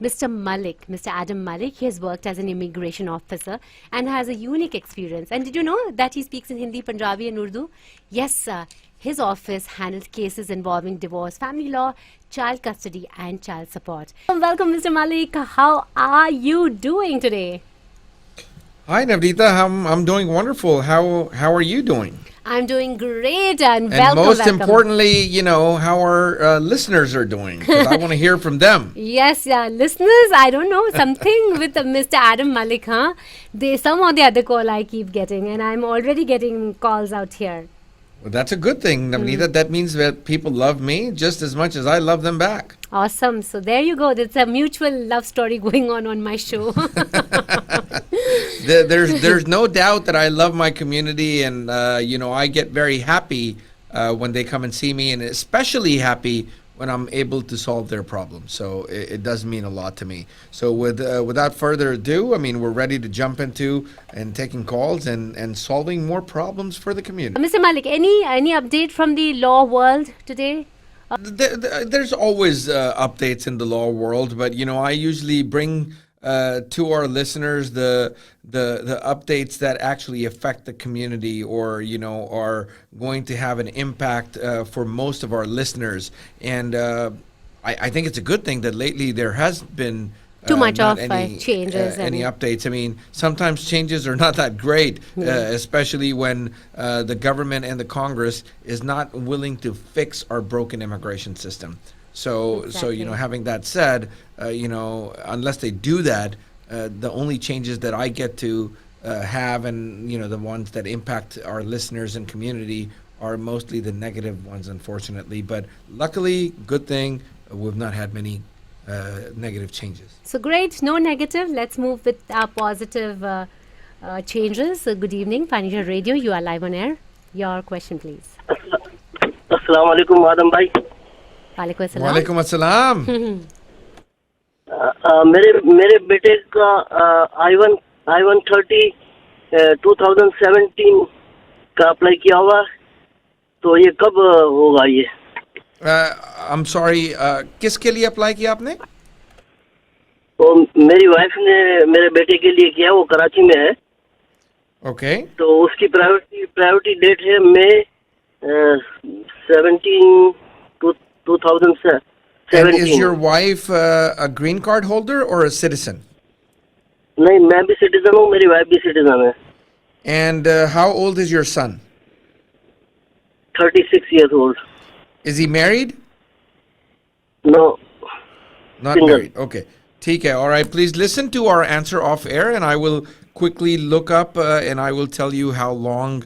Mr. Malik, Mr. Adam Malik. He has worked as an immigration officer and has a unique experience. And did you know that he speaks in Hindi, Punjabi and Urdu? Yes, sir. His office handles cases involving divorce, family law, child custody and child support. Welcome, Mr. Malik. How are you doing today? Hi, Navneeta. I'm doing wonderful. How are you doing? I'm doing great and And most importantly, how our listeners are doing, because I want to hear from them. Yes, yeah, listeners, I don't know, something with Mr. Adam Malik, huh? Some or the other call I keep getting, and I'm already getting calls out here. Well, that's a good thing, Navneeta. That means that people love me just as much as I love them back. Awesome. So there you go. There's a mutual love story going on my show. There's no doubt that I love my community, and I get very happy when they come and see me, and especially happy when I'm able to solve their problems. So it does mean a lot to me. So without further ado, we're ready to jump into and taking calls and solving more problems for the community. Mr. Malik, any update from the law world today? There's always updates in the law world, but I usually bring to our listeners the updates that actually affect the community, or are going to have an impact for most of our listeners. And I think it's a good thing that lately there has been too much not of any changes, any updates. Sometimes changes are not that great, especially when the government and the Congress is not willing to fix our broken immigration system. So having that said, unless they do that, the only changes that I get to have, and the ones that impact our listeners and community, are mostly the negative ones, unfortunately. But luckily, good thing, we've not had many negative changes. So great, no negative. Let's move with our positive changes. Good evening, Financial Radio. You are live on air. Your question, please. Assalamu alaikum, Adam bhai. वालेकुम अस्सलाम. मेरे बेटे का I-130 2017 का apply किया हुआ, तो ये कब होगा ये? I'm sorry, किसके लिए अप्लाई किया आपने? तो मेरी वाइफ ने मेरे बेटे के लिए किया, वो कराची में है. Okay. तो उसकी प्रायोरिटी डेट है मई 17 2017. And is your wife a green card holder or a citizen? नहीं, मैं भी सिटीजन हूँ, मेरी वाइफ भी सिटीजन है. And how old is your son? 36 years old. Is he married? No. Not Single. married. Okay. ठीक है. All right. Please listen to our answer off air, and I will quickly look up and I will tell you how long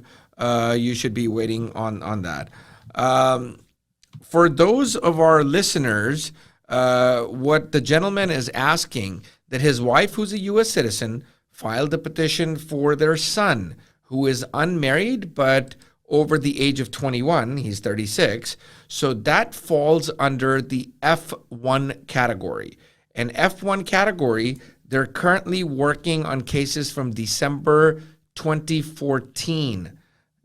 you should be waiting on that. For those of our listeners, what the gentleman is asking, that his wife, who's a U.S. citizen, filed a petition for their son, who is unmarried but over the age of 21. He's 36. So that falls under the F1 category. And F1 category, they're currently working on cases from December 2014.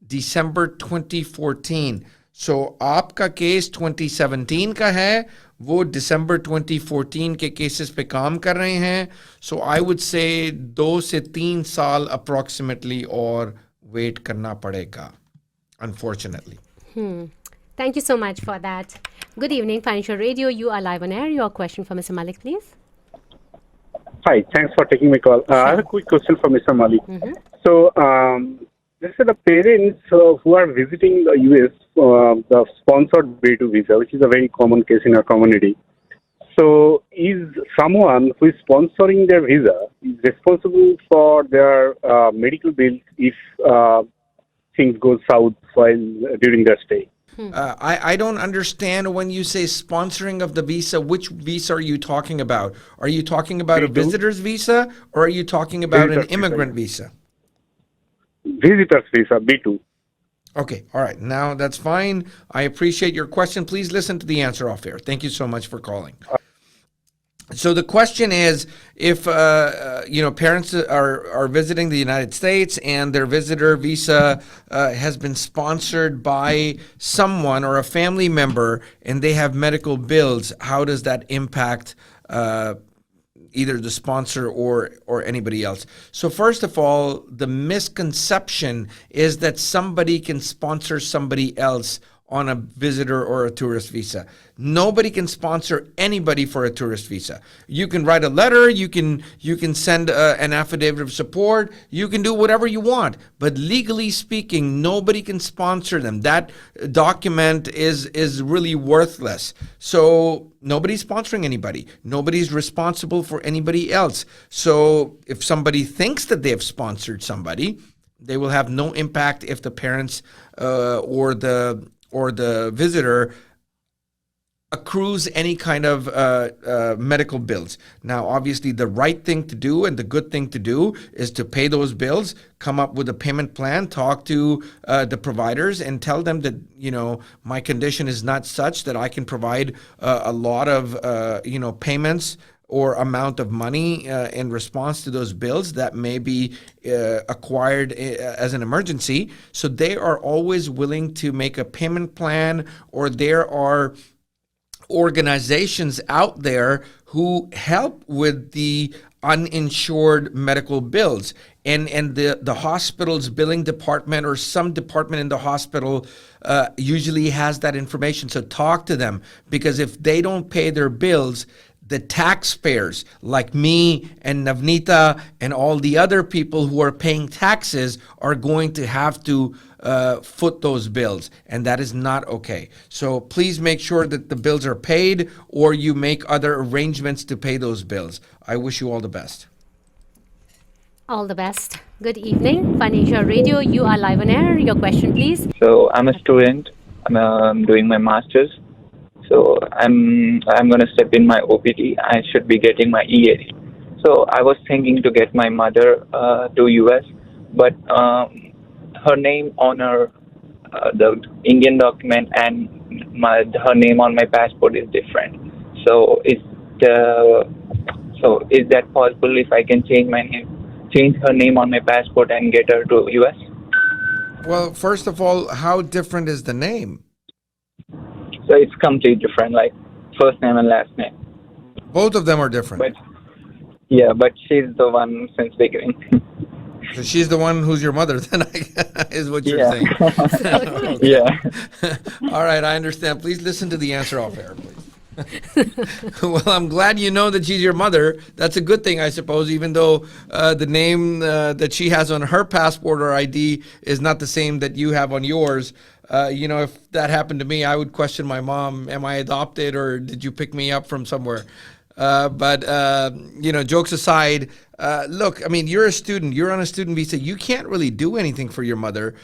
December 2014. So आपका case 2017 का है, वो December 2014 के cases पे काम कर रहे हैं. So I would say 2 से 3 साल approximately और wait करना पड़ेगा, unfortunately. Thank you so much for that. Good evening, Financial Radio. You are live on air. Your question for Mr. Malik, please. Hi, thanks for taking my call. I have a quick question for Mr. Malik. So, this is the parents who are visiting the US, the sponsored B2 visa, which is a very common case in our community. So, is someone who is sponsoring their visa is responsible for their medical bills if things go south while during their stay? I don't understand when you say sponsoring of the visa. Which visa are you talking about? Are you talking about a visitor's visa, or are you talking about an immigrant visa? Visitor's visa, B2. Okay, all right. Now that's fine. I appreciate your question. Please listen to the answer off air. Thank you so much for calling. So the question is, if parents are visiting the United States and their visitor visa has been sponsored by someone or a family member, and they have medical bills, how does that impact either the sponsor or anybody else. So first of all, the misconception is that somebody can sponsor somebody else on a visitor or a tourist visa. Nobody can sponsor anybody for a tourist visa. You can write a letter, you can send an affidavit of support, you can do whatever you want, but legally speaking, nobody can sponsor them. That document is really worthless. So nobody's sponsoring anybody. Nobody's responsible for anybody else. So if somebody thinks that they have sponsored somebody, they will have no impact if the parents or the visitor accrues any kind of medical bills. Now, obviously, the right thing to do and the good thing to do is to pay those bills, come up with a payment plan, talk to the providers, and tell them that, my condition is not such that I can provide a lot of, payments or amount of money in response to those bills that may be acquired as an emergency. So they are always willing to make a payment plan, or there are organizations out there who help with the uninsured medical bills. And the hospital's billing department or some department in the hospital usually has that information. So talk to them, because if they don't pay their bills, the taxpayers like me and Navneeta and all the other people who are paying taxes are going to have to foot those bills, and that is not okay. So please make sure that the bills are paid, or you make other arrangements to pay those bills. I wish you all the best. All the best. Good evening. FunAsia Radio, you are live on air. Your question, please. So I'm a student. I'm doing my master's. So I'm going to step in my OPT. I should be getting my EAD. So I was thinking to get my mother to US, but her name on the Indian document and her name on my passport is different. So is that possible if I can change her name on my passport and get her to US? Well, first of all, how different is the name? So it's completely different, like first name and last name. Both of them are different. But she's the one since beginning. So she's the one who's your mother, then, is what you're saying. Okay. Yeah. All right, I understand. Please listen to the answer off air, please. Well, I'm glad you know that she's your mother. That's a good thing, I suppose, even though the name that she has on her passport or ID is not the same that you have on yours. If that happened to me, I would question my mom. Am I adopted, or did you pick me up from somewhere? But jokes aside, look, I mean, you're a student. You're on a student visa. You can't really do anything for your mother.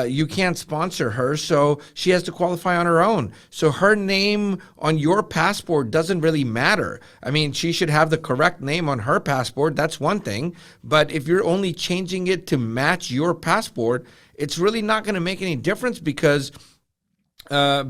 You can't sponsor her, so she has to qualify on her own. So her name on your passport doesn't really matter. I mean, she should have the correct name on her passport. That's one thing. But if you're only changing it to match your passport, it's really not going to make any difference because you're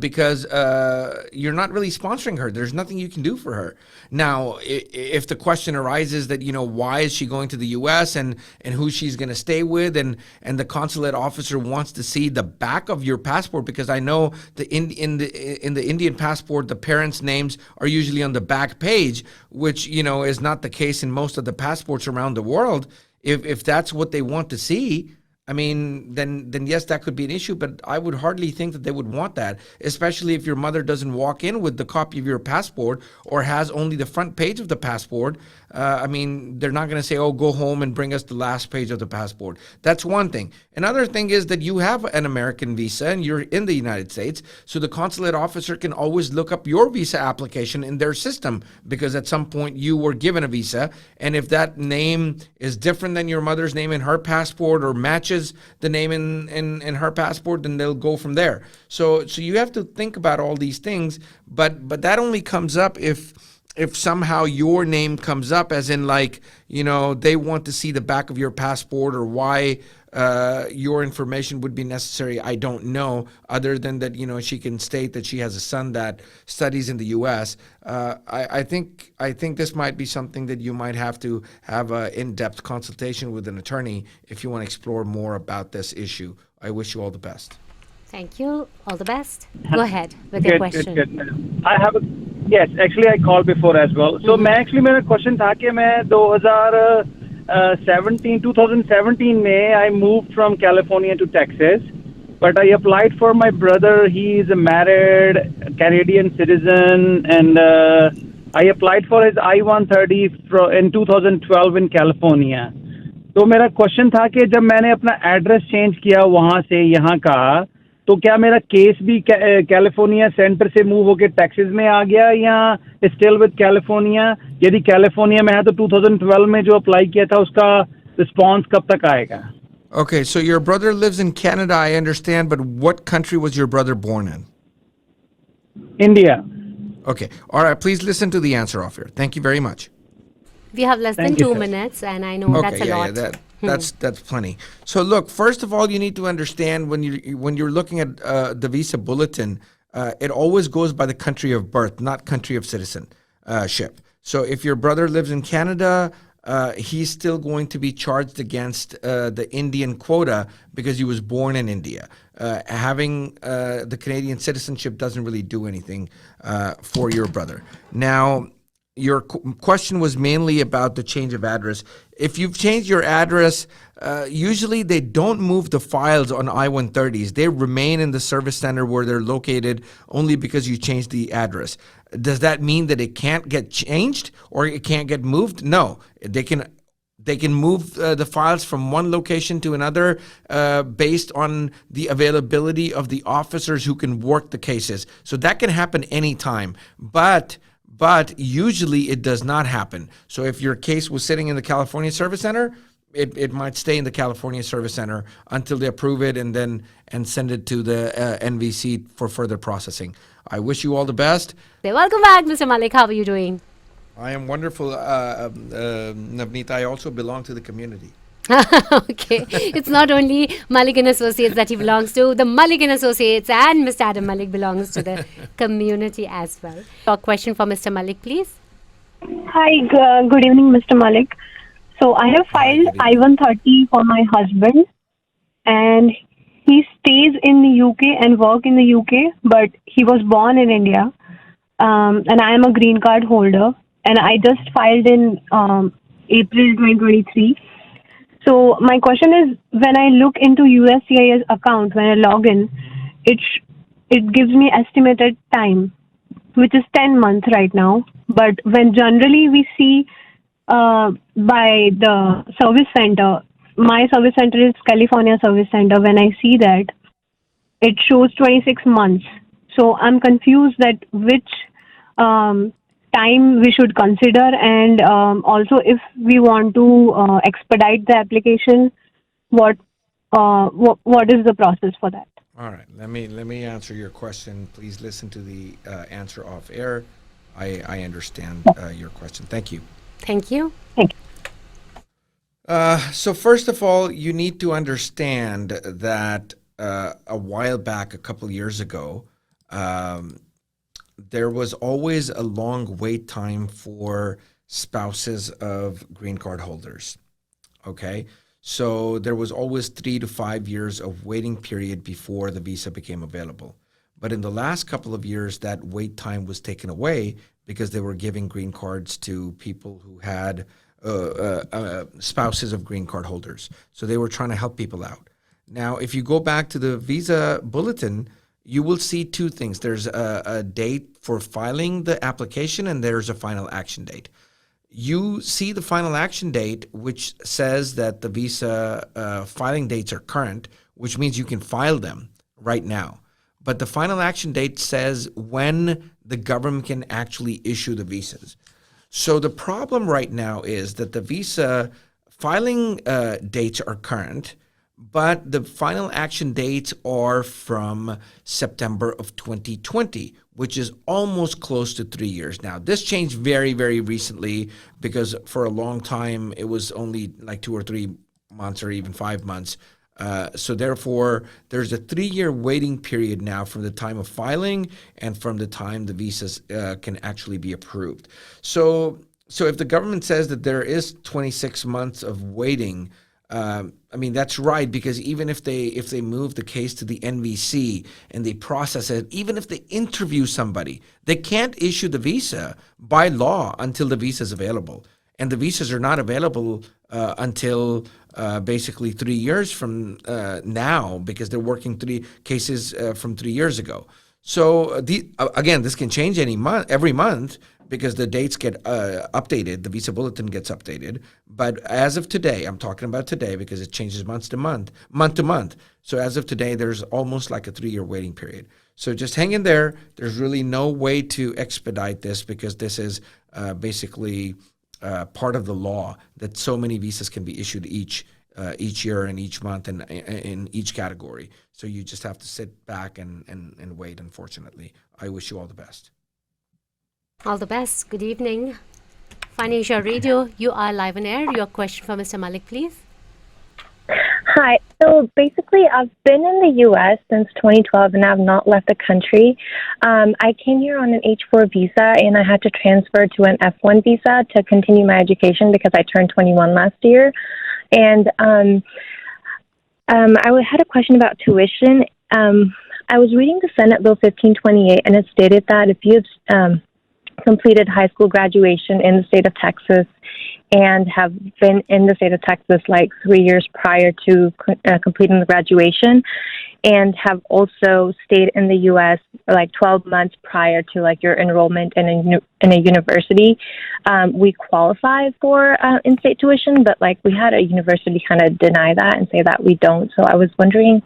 not really sponsoring her. There's nothing you can do for her. Now, if the question arises that, why is she going to the U.S. and who she's going to stay with, and the consulate officer wants to see the back of your passport, because I know in the Indian passport, the parents' names are usually on the back page, which, is not the case in most of the passports around the world. If that's what they want to see, I mean, then yes, that could be an issue, but I would hardly think that they would want that, especially if your mother doesn't walk in with the copy of your passport or has only the front page of the passport. I mean, they're not going to say, oh, go home and bring us the last page of the passport. That's one thing. Another thing is that you have an American visa and you're in the United States, so the consulate officer can always look up your visa application in their system, because at some point you were given a visa, and if that name is different than your mother's name in her passport or matches the name in her passport, then they'll go from there. So you have to think about all these things, but that only comes up if somehow your name comes up, as in, like, they want to see the back of your passport, or why your information would be necessary. I don't know, other than that, she can state that she has a son that studies in the U.S. I think this might be something that you might have to have an in-depth consultation with an attorney if you want to explore more about this issue. I wish you all the best. Thank you. All the best. Go ahead with your question. Good. I have Yes, actually I called before as well. So मेरा question था कि मैं 2017 में I moved from California to Texas, but I applied for my brother. He is a married Canadian citizen, and I applied for his I-130 in 2012 in California. तो मेरा question था कि जब मैंने अपना एड्रेस चेंज किया वहाँ से यहाँ का, तो क्या मेरा केस भी कैलिफोर्निया सेंटर से मूव होकर टेक्सास में आ गया या स्टिल विद कैलिफोर्निया? यदि कैलिफोर्निया में है तो 2012 में जो अप्लाई किया था उसका रिस्पांस कब तक आएगा? Okay, so your brother lives in Canada, I understand, but what country was your brother born in? India. Okay, all right, please listen to the answer off here. Thank you very much. We have less than Thank you, 2 sir. minutes, and I know that's a lot. That's plenty. So look, first of all, you need to understand when you're looking at the visa bulletin, it always goes by the country of birth, not country of citizenship. So if your brother lives in Canada, he's still going to be charged against the Indian quota because he was born in India. Having the Canadian citizenship doesn't really do anything for your brother. Now, your question was mainly about the change of address. If you've changed your address, usually they don't move the files on I-130s. They remain in the service center where they're located only because you changed the address. Does that mean that it can't get changed or it can't get moved? No, they can move the files from one location to another based on the availability of the officers who can work the cases. So that can happen anytime. But usually it does not happen. So if your case was sitting in the California Service Center, it might stay in the California Service Center until they approve it and send it to the NVC for further processing. I wish you all the best. Welcome back, Mr. Malik. How are you doing? I am wonderful, Navneet. I also belong to the community. Okay. It's not only Malik and Associates that he belongs to. The Malik and Associates and Mr. Adam Malik belongs to the community as well. A question for Mr. Malik, please. Hi, good evening, Mr. Malik. So I have filed I-130 for my husband, and he stays in the UK and work in the UK, but he was born in India, and I am a green card holder, and I just filed in April 2023. So my question is, when I look into USCIS account, when I log in, it gives me estimated time, which is 10 months right now. But when generally we see by the service center, my service center is California Service Center. When I see that, it shows 26 months. So I'm confused that which time we should consider, and also if we want to expedite the application, what is the process for that? All right, let me answer your question. Please listen to the answer off air. I understand your question. Thank you. Thank you. Thank you. So first of all, you need to understand that a while back, a couple years ago, there was always a long wait time for spouses of green card holders. Okay? So there was always 3 to 5 years of waiting period before the visa became available. But in the last couple of years, that wait time was taken away because they were giving green cards to people who had spouses of green card holders. So they were trying to help people out. Now, if you go back to the visa bulletin, you will see two things. There's a date for filing the application, and there's a final action date. You see the final action date, which says that the visa filing dates are current, which means you can file them right now. But the final action date says when the government can actually issue the visas. So the problem right now is that the visa filing dates are current, but the final action dates are from September of 2020, which is almost close to 3 years now. This changed very, very recently because for a long time it was only like 2 or 3 months or even 5 months. So therefore, there's a 3-year waiting period now from the time of filing and from the time the visas can actually be approved. So if the government says that there is 26 months of waiting, I mean, that's right, because even if they move the case to the NVC and they process it, even if they interview somebody, they can't issue the visa by law until the visa is available. And the visas are not available until basically 3 years from now, because they're working 3 cases from 3 years ago. So again, this can change every month, because the dates get updated, the visa bulletin gets updated. But as of today, I'm talking about today because it changes month to month. So as of today, there's almost like a 3-year waiting period. So just hang in there. There's really no way to expedite this, because this is basically part of the law, that so many visas can be issued each year and each month and in each category. So you just have to sit back and wait, unfortunately. I wish you all the best. All the best. Good evening. FunAsia Radio, you are live on air. Your question for Mr. Malik, please. Hi. So basically, I've been in the U.S. since 2012, and I've not left the country. I came here on an H-4 visa, and I had to transfer to an F-1 visa to continue my education because I turned 21 last year. And I had a question about tuition. I was reading the Senate Bill 1528, and it stated that if you have completed high school graduation in the state of Texas and have been in the state of Texas like 3 years prior to completing the graduation, and have also stayed in the U.S. like 12 months prior to like your enrollment in a university, we qualify for in-state tuition, but like we had a university kind of deny that and say that we don't. So I was wondering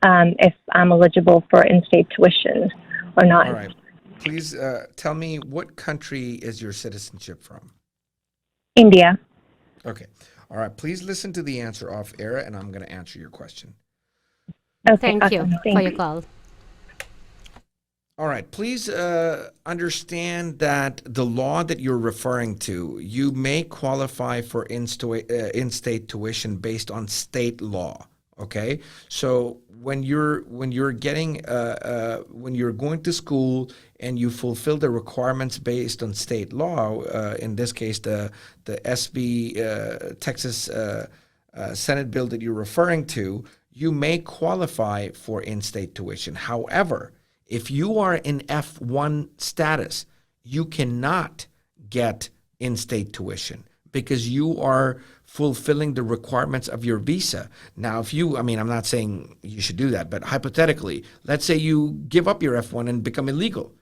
if I'm eligible for in-state tuition or not. All right. Please tell me, what country is your citizenship from? India. Okay. All right. Please listen to the answer off air, and I'm going to answer your question. Okay, Thank you awesome. for your call. All right. Please understand that the law that you're referring to, you may qualify for in-state tuition based on state law. Okay, so when you're getting when you're going to school and you fulfill the requirements based on state law, in this case the SB Texas Senate bill that you're referring to, you may qualify for in-state tuition. However, if you are in F1 status, you cannot get in-state tuition because you are fulfilling the requirements of your visa. Now, I'm not saying you should do that, but hypothetically, let's say you give up your F1 and become illegal.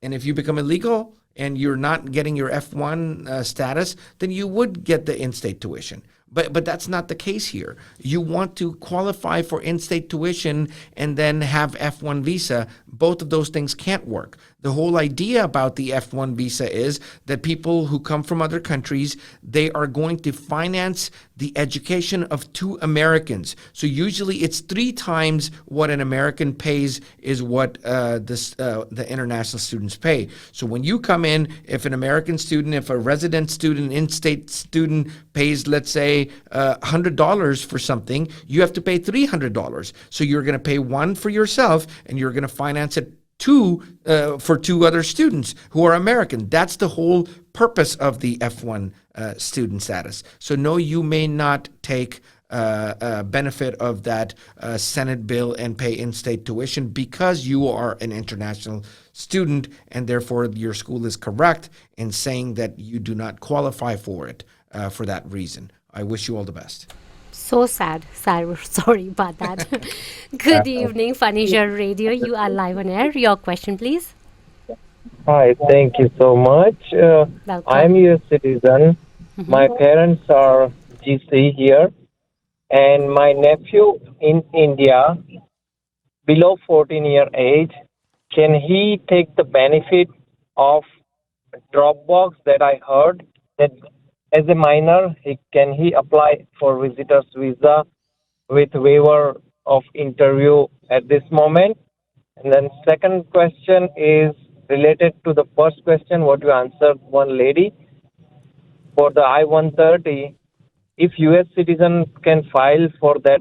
And if you become illegal and you're not getting your F1 status, then you would get the in-state tuition. But that's not the case here. You want to qualify for in-state tuition and then have F1 visa. Both of those things can't work. The whole idea about the F1 visa is that people who come from other countries, they are going to finance the education of 2 Americans. So usually it's 3 times what an American pays is what the international students pay. So when you come in, if a resident student, in-state student pays, let's say, $100 for something, you have to pay $300. So you're going to pay one for yourself, and you're going to finance it for 2 other students who are American. That's the whole purpose of the F1 student status. So no, you may not take benefit of that Senate bill and pay in-state tuition because you are an international student, and therefore your school is correct in saying that you do not qualify for it for that reason. I wish you all the best. So sad. Sorry about that. Good evening, FunAsia Radio. You are live on air. Your question, please. Hi, thank you so much. I'm a citizen. My parents are GC here, and my nephew in India, below 14-year age, can he take the benefit of Dropbox that I heard that as a minor, can he apply for visitor's visa with waiver of interview at this moment? And then second question is related to the first question, what you answered one lady. For the I-130, if U.S. citizen can file for that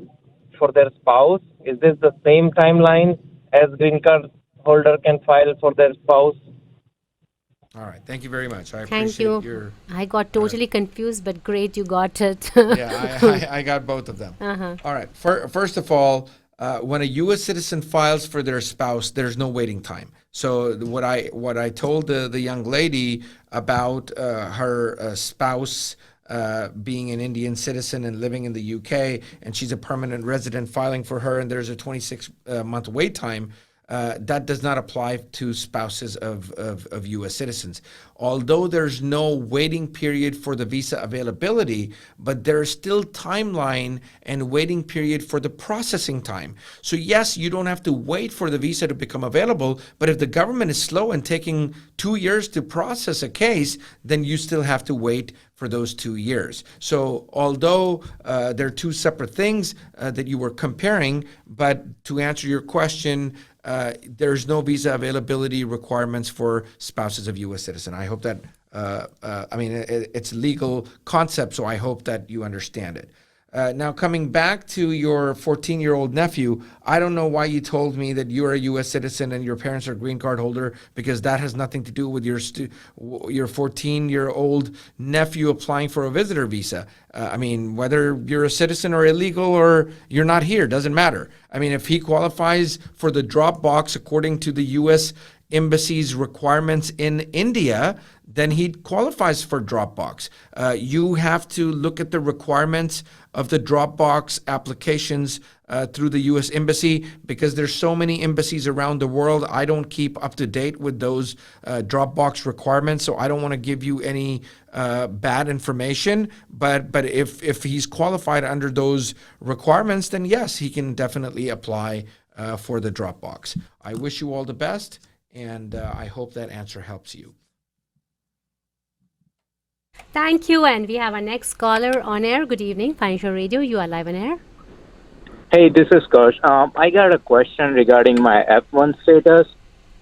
for their spouse, is this the same timeline as green card holder can file for their spouse? All right. Thank you very much. I Thank appreciate you. your. I got totally confused, but great, you got it. Yeah, I got both of them. Uh-huh. All right. First of all, when a U.S. citizen files for their spouse, there's no waiting time. So what I told the young lady about her spouse being an Indian citizen and living in the UK, and she's a permanent resident filing for her, and there's a 26-month wait time. That does not apply to spouses of U.S. citizens. Although there's no waiting period for the visa availability, but there's still timeline and waiting period for the processing time. So yes, you don't have to wait for the visa to become available, but if the government is slow and taking 2 years to process a case, then you still have to wait for those 2 years. So although they're two separate things that you were comparing, but to answer your question, there's no visa availability requirements for spouses of U.S. citizen. I hope that, it's a legal concept, so I hope that you understand it. Now, coming back to your 14-year-old nephew, I don't know why you told me that you're a U.S. citizen and your parents are green card holder, because that has nothing to do with your 14-year-old nephew applying for a visitor visa. Whether you're a citizen or illegal or you're not here, doesn't matter. If he qualifies for the drop box according to the U.S. Embassy's requirements in India, then he qualifies for Dropbox. You have to look at the requirements of the Dropbox applications through the U.S. Embassy, because there's so many embassies around the world. I don't keep up to date with those Dropbox requirements, so I don't want to give you any bad information. But if he's qualified under those requirements, then yes, he can definitely apply for the Dropbox. I wish you all the best, and I hope that answer helps you. Thank you. And we have our next caller on air. Good evening, Financial Radio. You are live on air. Hey, this is Kosh. I got a question regarding my F1 status.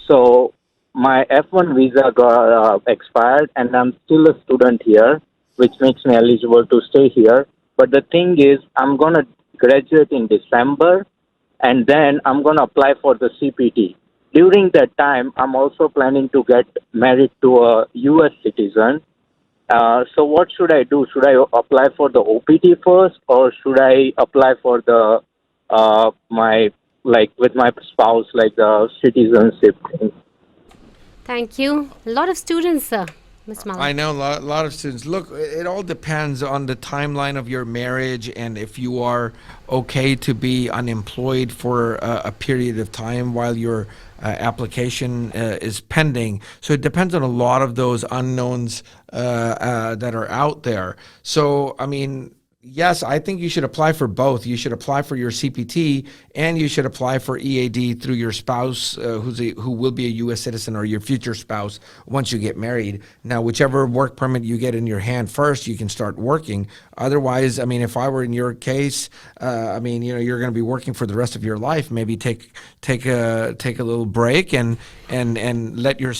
So my F1 visa got expired, and I'm still a student here, which makes me eligible to stay here. But the thing is, I'm going to graduate in December, and then I'm going to apply for the CPT. During that time, I'm also planning to get married to a U.S. citizen. So what should I do? Should I apply for the OPT first, or should I apply for the with my spouse, like the citizenship thing? Thank you. A lot of students, Ms. Malik. I know a lot of students. Look, it all depends on the timeline of your marriage and if you are okay to be unemployed for a period of time while your application is pending. So it depends on a lot of those unknowns that are out there. So, yes, I think you should apply for both. You should apply for your CPT, and you should apply for EAD through your spouse, who will be a U.S. citizen, or your future spouse once you get married. Now, whichever work permit you get in your hand first, you can start working. Otherwise, if I were in your case, you're going to be working for the rest of your life. Maybe take a little break and let your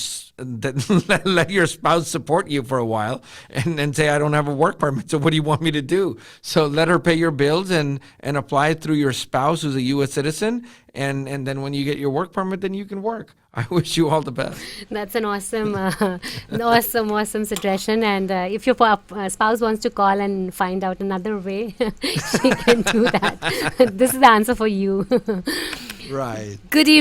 spouse support you for a while, and say, I don't have a work permit, so what do you want me to do? So let her pay your bills and apply through your spouse who's a U.S. citizen, and then when you get your work permit, then you can work. I wish you all the best. That's an awesome, awesome suggestion. And if your spouse wants to call and find out another way, she can do that. This is the answer for you. Right. Good evening.